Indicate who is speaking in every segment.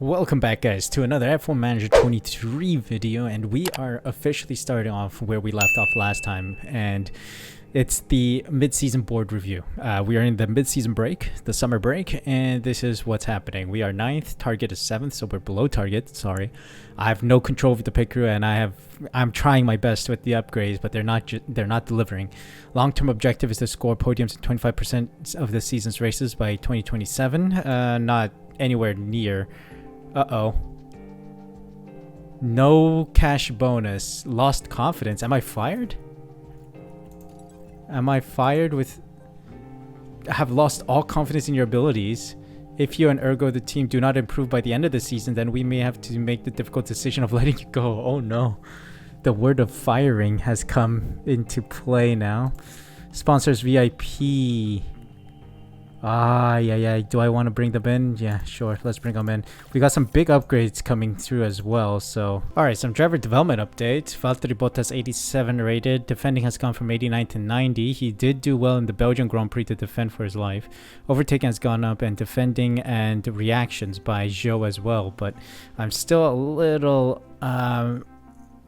Speaker 1: Welcome back, guys, to another F1 Manager 23 video, and we are officially starting off where we left off last time, and it's the mid-season board review. We are in the mid-season break, the summer break, and this is what's happening. We are 9th, target is 7th, so we're below target. Sorry, I have no control over the pit crew, and I'm trying my best with the upgrades, but they're not delivering. Long-term objective is to score podiums in 25% of the season's races by 2027. Not anywhere near. Uh-oh. No cash bonus. Lost confidence. Am I fired? Am I fired with... have lost all confidence in your abilities. If you and Ergo, the team, do not improve by the end of the season, then we may have to make the difficult decision of letting you go. Oh no. The word of firing has come into play now. Sponsors VIP. Yeah. Do I want to bring them in? Yeah, sure. Let's bring them in. We got some big upgrades coming through as well. So, alright, some driver development updates. Valtteri Bottas 87 rated. Defending has gone from 89 to 90. He did do well in the Belgian Grand Prix to defend for his life. Overtaking has gone up, and defending and reactions by Joe as well. But I'm still a little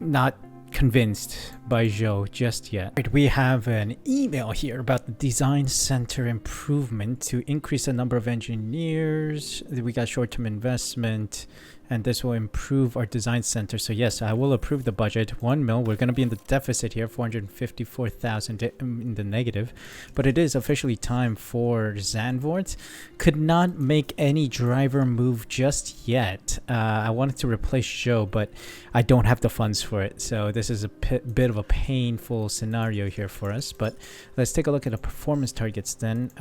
Speaker 1: not convinced by Joe just yet. Right, we have an email here about the design center improvement to increase the number of engineers. We got short-term investment, and this will improve our design center. So yes, I will approve the budget. 1 mil. We're going to be in the deficit here, 454,000 in the negative, but it is officially time for Zandvoort. Could not make any driver move just yet. I wanted to replace Joe, but I don't have the funds for it. So this is a bit of a painful scenario here for us, but let's take a look at the performance targets then.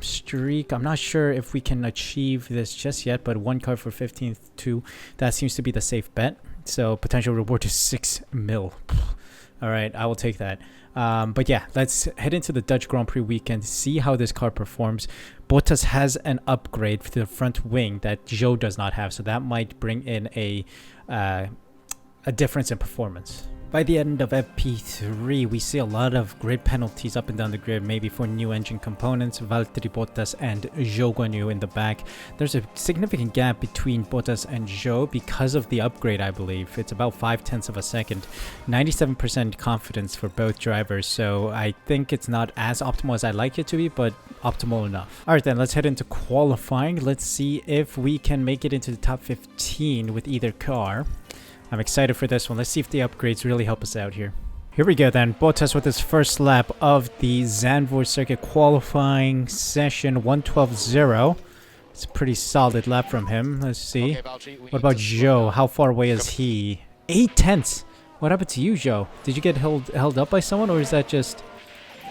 Speaker 1: Streak, I'm not sure if we can achieve this just yet, but 1 car for 15th too. That seems to be the safe bet. So potential reward is 6 mil. All right, I will take that. But yeah, let's head into the Dutch Grand Prix weekend, see how this car performs. Bottas has an upgrade for the front wing that Joe does not have, so that might bring in a difference in performance. By the end of FP3, we see a lot of grid penalties up and down the grid, maybe for new engine components. Valtteri Bottas and Zhou Guanyu in the back. There's a significant gap between Bottas and Zhou because of the upgrade, I believe. It's about 0.5 of a second. 97% confidence for both drivers, so I think it's not as optimal as I'd like it to be, but optimal enough. Alright then, let's head into qualifying. Let's see if we can make it into the top 15 with either car. I'm excited for this one. Let's see if the upgrades really help us out here. Here we go then. Bottas with his first lap of the Zandvoort circuit qualifying session 1:12.0. It's a pretty solid lap from him. Let's see. What about Joe? How far away is he? 0.8. What happened to you, Joe? Did you get held up by someone, or is that just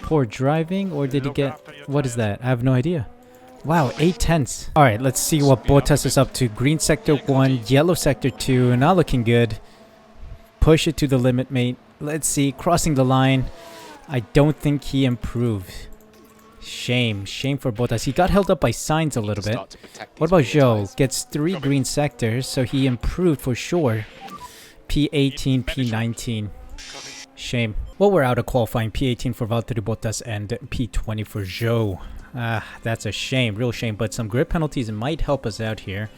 Speaker 1: poor driving, or did he get... what is that? I have no idea. Wow, 0.8. Alright, let's see what Bottas is up to. Green sector 1, yellow sector 2. Not looking good. Push it to the limit, mate. Let's see. Crossing the line. I don't think he improved. Shame. Shame for Bottas. He got held up by Sainz a little bit. What about Joe? Gets 3 green sectors, so he improved for sure. P18, P19. Shame. Well, we're out of qualifying. P18 for Valtteri Bottas and P20 for Joe. That's a shame, real shame, but some grid penalties might help us out here.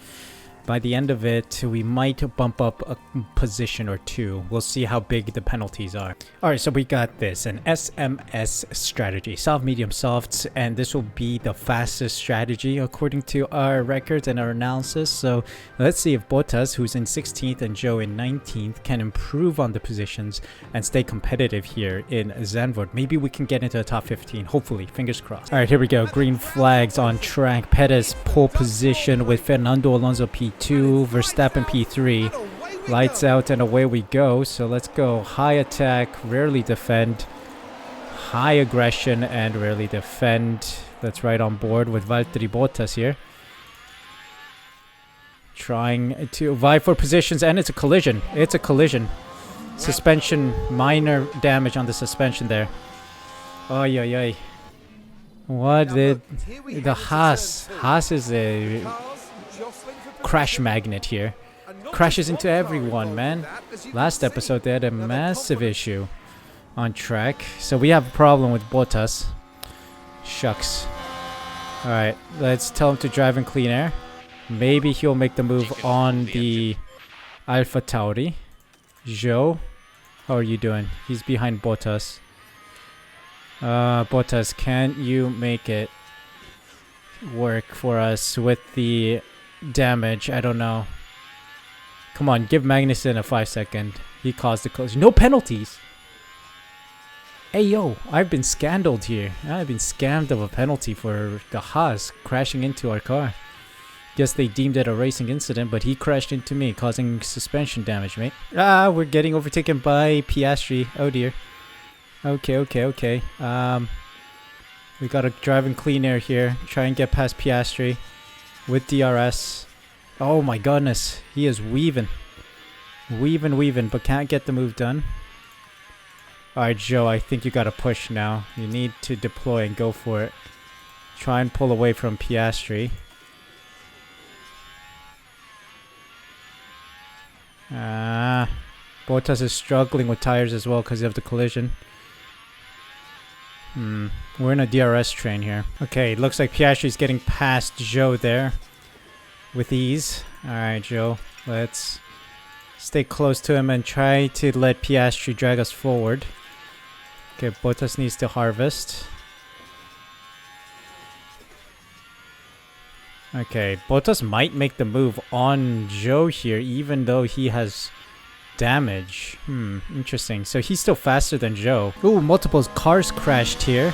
Speaker 1: By the end of it, we might bump up a position or 2. We'll see how big the penalties are. Alright, so we got this, an SMS strategy. Soft, medium, softs, and this will be the fastest strategy according to our records and our analysis. So let's see if Bottas, who's in 16th, and Joe in 19th, can improve on the positions and stay competitive here in Zandvoort. Maybe we can get into the top 15, hopefully, fingers crossed. Alright, here we go. Green flags on track. Perez pole position with Fernando Alonso P2. Verstappen P3. Lights out and away we go. So let's go. High attack, rarely defend. High aggression and rarely defend. That's right on board with Valtteri Bottas here. Trying to vie for positions, and it's a collision. It's a collision. Suspension, minor damage on the suspension there. Oy, oy, oy. What did the Haas? Haas is a crash magnet here. Crashes into everyone, man. Last episode they had a massive issue on track, so we have a problem with Bottas. Shucks. Alright, let's tell him to drive in clean air. Maybe he'll make the move on the Alpha Tauri. Zhou, how are you doing? He's behind Bottas. Bottas, can you make it work for us with the damage? I don't know. Come on, give Magnussen a 5-second. He caused the collision. No penalties! Hey yo, I've been scandaled here. I've been scammed of a penalty for the Haas crashing into our car. Guess they deemed it a racing incident, but he crashed into me, causing suspension damage, mate. We're getting overtaken by Piastri. Oh dear. Okay. We gotta drive in clean air here. Try and get past Piastri with DRS. Oh my goodness. He is weaving, but can't get the move done. Alright, Joe, I think you gotta push now. You need to deploy and go for it. Try and pull away from Piastri. Bottas is struggling with tires as well because of the collision. We're in a DRS train here. Okay, looks like Piastri's getting past Joe there with ease. Alright, Joe, let's stay close to him and try to let Piastri drag us forward. Okay, Bottas needs to harvest. Okay, Bottas might make the move on Joe here, even though he has damage. Interesting. So he's still faster than Joe. Ooh, multiple cars crashed here.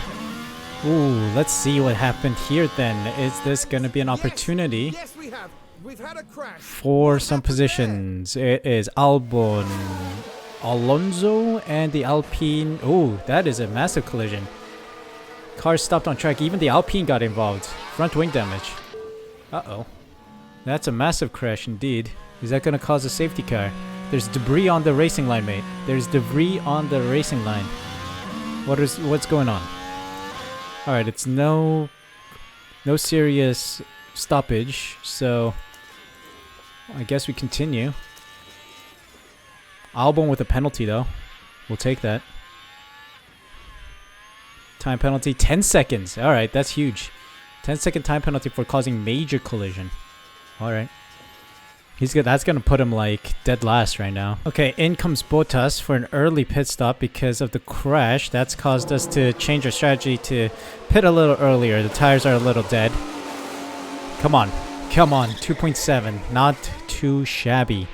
Speaker 1: Ooh, let's see what happened here then. Is this going to be an opportunity?
Speaker 2: Yes, we have. We've had a crash.
Speaker 1: For some positions? It is Albon, Alonso, and the Alpine. Ooh, that is a massive collision. Cars stopped on track. Even the Alpine got involved. Front wing damage. Uh-oh. That's a massive crash indeed. Is that going to cause a safety car? There's debris on the racing line, mate. There's debris on the racing line. What's going on? Alright, it's no serious stoppage, so I guess we continue. Albon with a penalty though. We'll take that. Time penalty, 10 seconds. Alright, that's huge. 10-second time penalty for causing major collision. Alright. That's gonna put him like dead last right now. Okay, in comes Bottas for an early pit stop because of the crash. That's caused us to change our strategy to pit a little earlier. The tires are a little dead. Come on. 2.7. Not too shabby.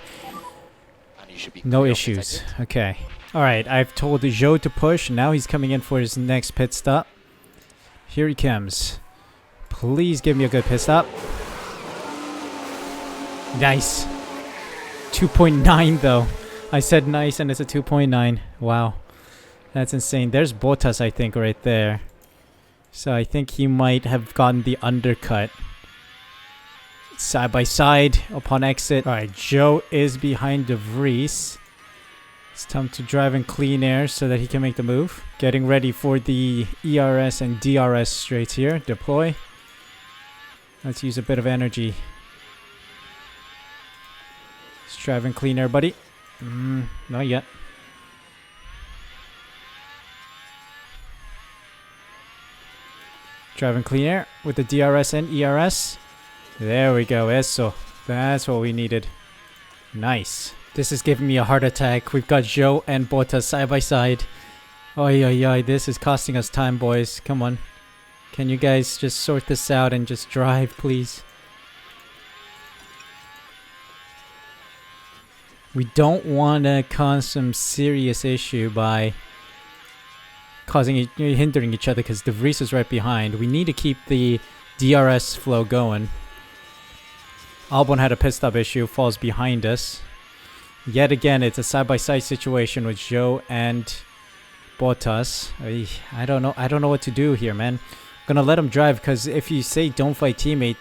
Speaker 1: No issues. Okay. Alright, I've told Joe to push. Now he's coming in for his next pit stop. Here he comes. Please give me a good pit stop. Nice. 2.9 though. I said nice and it's a 2.9. Wow. That's insane. There's Bottas, I think, right there. So I think he might have gotten the undercut. Side by side upon exit. Alright, Joe is behind De Vries. It's time to drive in clean air so that he can make the move. Getting ready for the ERS and DRS straights here. Deploy. Let's use a bit of energy. Let's drive in clean air, buddy. Not yet. Driving clean air with the DRS and ERS. There we go, eso. That's what we needed. Nice. This is giving me a heart attack. We've got Joe and Bottas side by side. Oi, this is costing us time, boys. Come on. Can you guys just sort this out and just drive, please? We don't want to cause some serious issue by hindering each other because De Vries is right behind. We need to keep the DRS flow going. Albon had a pit stop issue, falls behind us. Yet again, it's a side-by-side situation with Joe and Bottas. I don't know what to do here, man. I'm gonna let him drive because if you say don't fight teammate,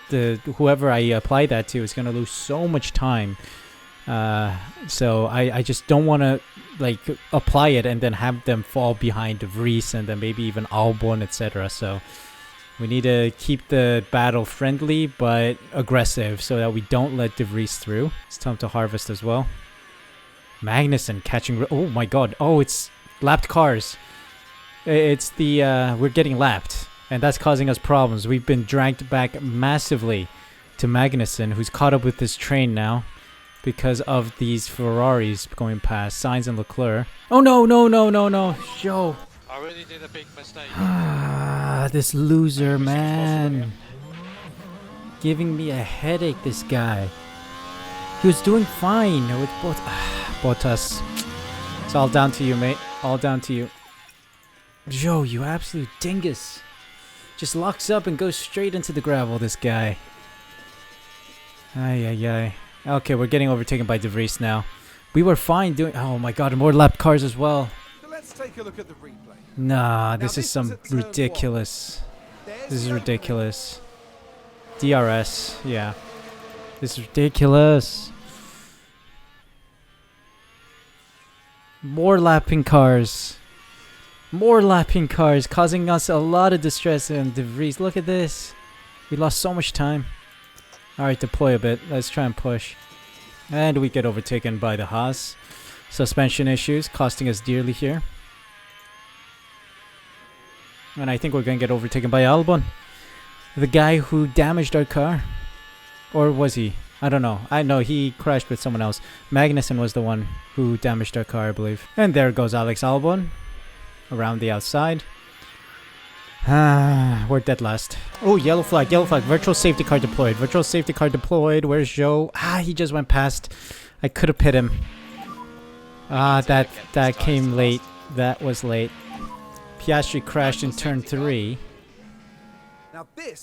Speaker 1: whoever I apply that to is gonna lose so much time. So I just don't want to like apply it and then have them fall behind De Vries and then maybe even Albon, etc. So we need to keep the battle friendly but aggressive so that we don't let De Vries through. It's time to harvest as well. Magnussen catching... Oh my god. Oh, it's lapped cars. It's the... we're getting lapped. And that's causing us problems. We've been dragged back massively to Magnussen, who's caught up with this train now because of these Ferraris going past. Sainz and Leclerc. Oh no, no, no, no, no. Joe.
Speaker 3: I really did a big mistake.
Speaker 1: Ah, this loser, man. Giving me a headache, this guy. He was doing fine with Bottas. It's all down to you, mate. All down to you. Joe, you absolute dingus. Just locks up and goes straight into the gravel, this guy. Ay, ay, ay. Okay, we're getting overtaken by De Vries now. We were fine doing... Oh my god, more lap cars as well.
Speaker 2: Let's take a look at the replay.
Speaker 1: Nah, this is some ridiculous. This is ridiculous. DRS, yeah. This is ridiculous. More lapping cars. More lapping cars causing us a lot of distress and De Vries. Look at this. We lost so much time. Alright, deploy a bit. Let's try and push. And we get overtaken by the Haas. Suspension issues costing us dearly here. And I think we're going to get overtaken by Albon. The guy who damaged our car. Or was he? I don't know. I know he crashed with someone else. Magnussen was the one who damaged our car, I believe. And there goes Alex Albon. Around the outside. We're dead last. Oh, yellow flag, yellow flag. Virtual safety car deployed. Virtual safety car deployed. Where's Joe? He just went past. I could have pit him. That came late. That was late. Piastri crashed in turn 3.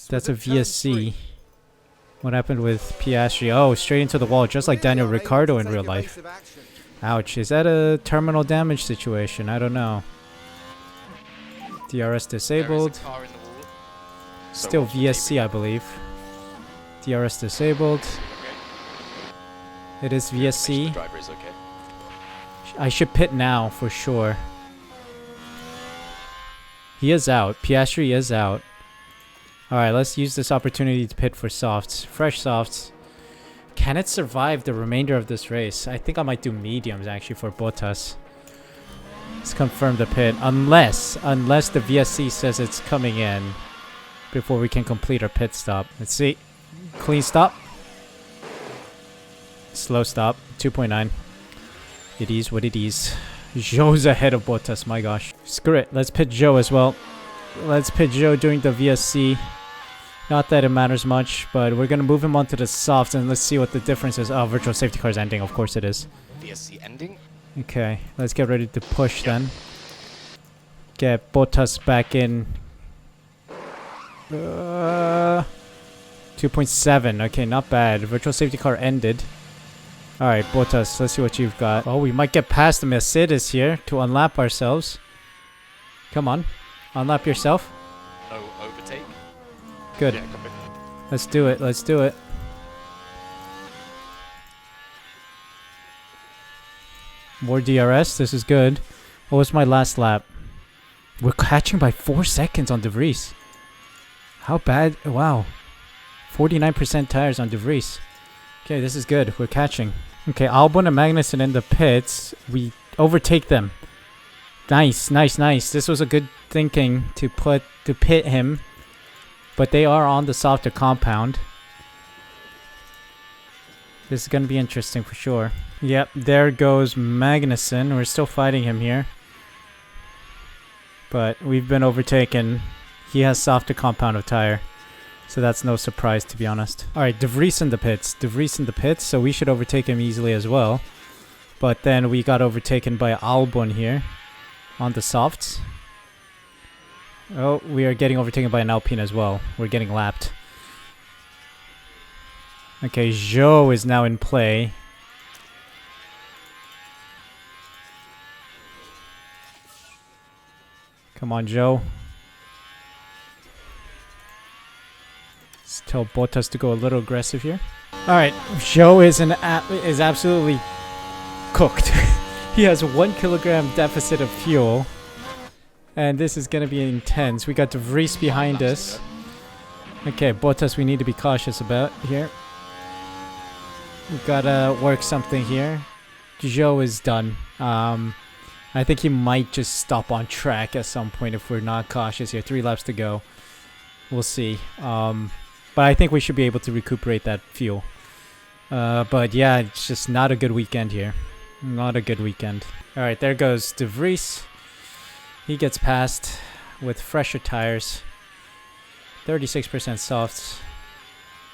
Speaker 1: That's a VSC. What happened with Piastri? Oh, straight into the wall, just like Daniel Ricciardo in real life. Ouch. Is that a terminal damage situation? I don't know. DRS disabled. Still VSC, I believe. DRS disabled. It is VSC. I should pit now for sure. He is out. Piastri is out. Alright, let's use this opportunity to pit for softs. Fresh softs. Can it survive the remainder of this race? I think I might do mediums actually for Bottas. Let's confirm the pit. Unless the VSC says it's coming in before we can complete our pit stop. Let's see. Clean stop. Slow stop. 2.9. It is what it is. Joe's ahead of Bottas, my gosh. Screw it. Let's pit Joe as well. Let's pit Joe during the VSC. Not that it matters much, but we're going to move him onto the softs and let's see what the difference is. Oh, virtual safety car is ending. Of course it is.
Speaker 3: VSC ending?
Speaker 1: Okay, let's get ready to push then. Get Bottas back in. 2.7. Okay, not bad. Virtual safety car ended. Alright, Bottas, let's see what you've got. Oh, we might get past the Mercedes here to unlap ourselves. Come on. Unlap yourself.
Speaker 3: No overtake.
Speaker 1: Good.
Speaker 3: Yeah, copy.
Speaker 1: Let's do it. Let's do it. More DRS. This is good. What was my last lap? We're catching by 4 seconds on De Vries. How bad? Wow. 49% tires on De Vries. Okay, this is good. We're catching. Okay, Albon and Magnussen in the pits. We overtake them. Nice, nice, nice. This was a good thinking to pit him. But they are on the softer compound. This is going to be interesting for sure. Yep, there goes Magnussen. We're still fighting him here. But we've been overtaken. He has softer compound of tire. So that's no surprise, to be honest. Alright, De Vries in the pits. De Vries in the pits, so we should overtake him easily as well. But then we got overtaken by Albon here on the softs. Oh, we are getting overtaken by an Alpine as well. We're getting lapped. Okay, Joe is now in play. Come on, Joe. Let's tell Bottas to go a little aggressive here. Alright, Joe is absolutely cooked. He has 1 kilogram deficit of fuel. And this is going to be intense. We got De Vries behind us. Okay, Bottas we need to be cautious about here. We gotta work something here. Joe is done. I think he might just stop on track at some point if we're not cautious here. 3 laps to go. We'll see. But I think we should be able to recuperate that fuel. But yeah, it's just not a good weekend here. Not a good weekend. Alright, there goes De Vries. He gets past with fresher tires. 36% softs.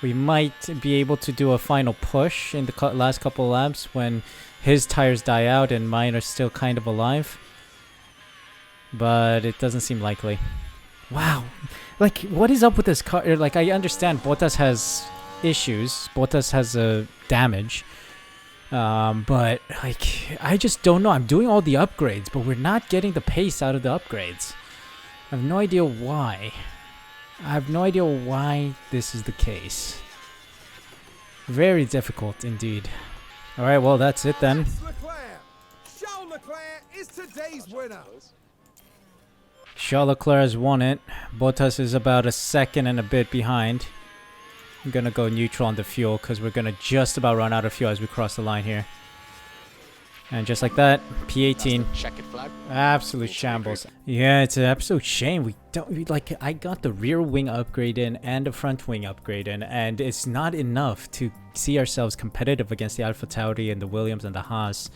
Speaker 1: We might be able to do a final push in the last couple of laps when his tires die out and mine are still kind of alive. But it doesn't seem likely. Wow. Like, what is up with this car? Like, I understand Bottas has issues. Bottas has a damage. But, like, I just don't know. I'm doing all the upgrades, but we're not getting the pace out of the upgrades. I have no idea why. I have no idea why this is the case. Very difficult indeed. Alright, well, that's it then.
Speaker 2: Leclerc. Charles Leclerc is today's winner.
Speaker 1: Charles Leclerc has won it. Bottas is about a second and a bit behind. I'm gonna go neutral on the fuel because we're gonna just about run out of fuel as we cross the line here. And just like that, P18.
Speaker 3: Checkered flag.
Speaker 1: Absolute shambles. Yeah, it's an absolute shame. I got the rear wing upgrade in and the front wing upgrade in, and it's not enough to see ourselves competitive against the AlphaTauri and the Williams and the Haas.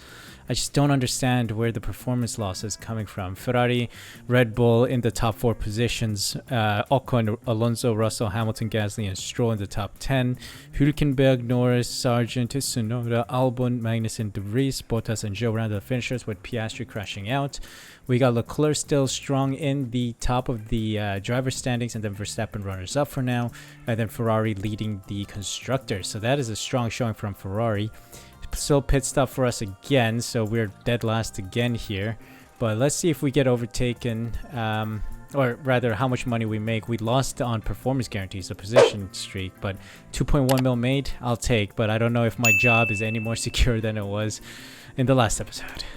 Speaker 1: I just don't understand where the performance loss is coming from. Ferrari, Red Bull in the top 4 positions. Ocon, Alonso, Russell, Hamilton, Gasly, and Stroll in the top 10. Hülkenberg, Norris, Sargent, Tsunoda, Albon, Magnussen, De Vries, Bottas, and Zhou round the finishers with Piastri crashing out. We got Leclerc still strong in the top of the driver standings, and then Verstappen runners up for now, and then Ferrari leading the constructors. So that is a strong showing from Ferrari. Still pit stop for us again, so we're dead last again here. But let's see if we get overtaken, or rather how much money we make. We lost on performance guarantees, a position streak, but 2.1 mil made, I'll take. But I don't know if my job is any more secure than it was in the last episode.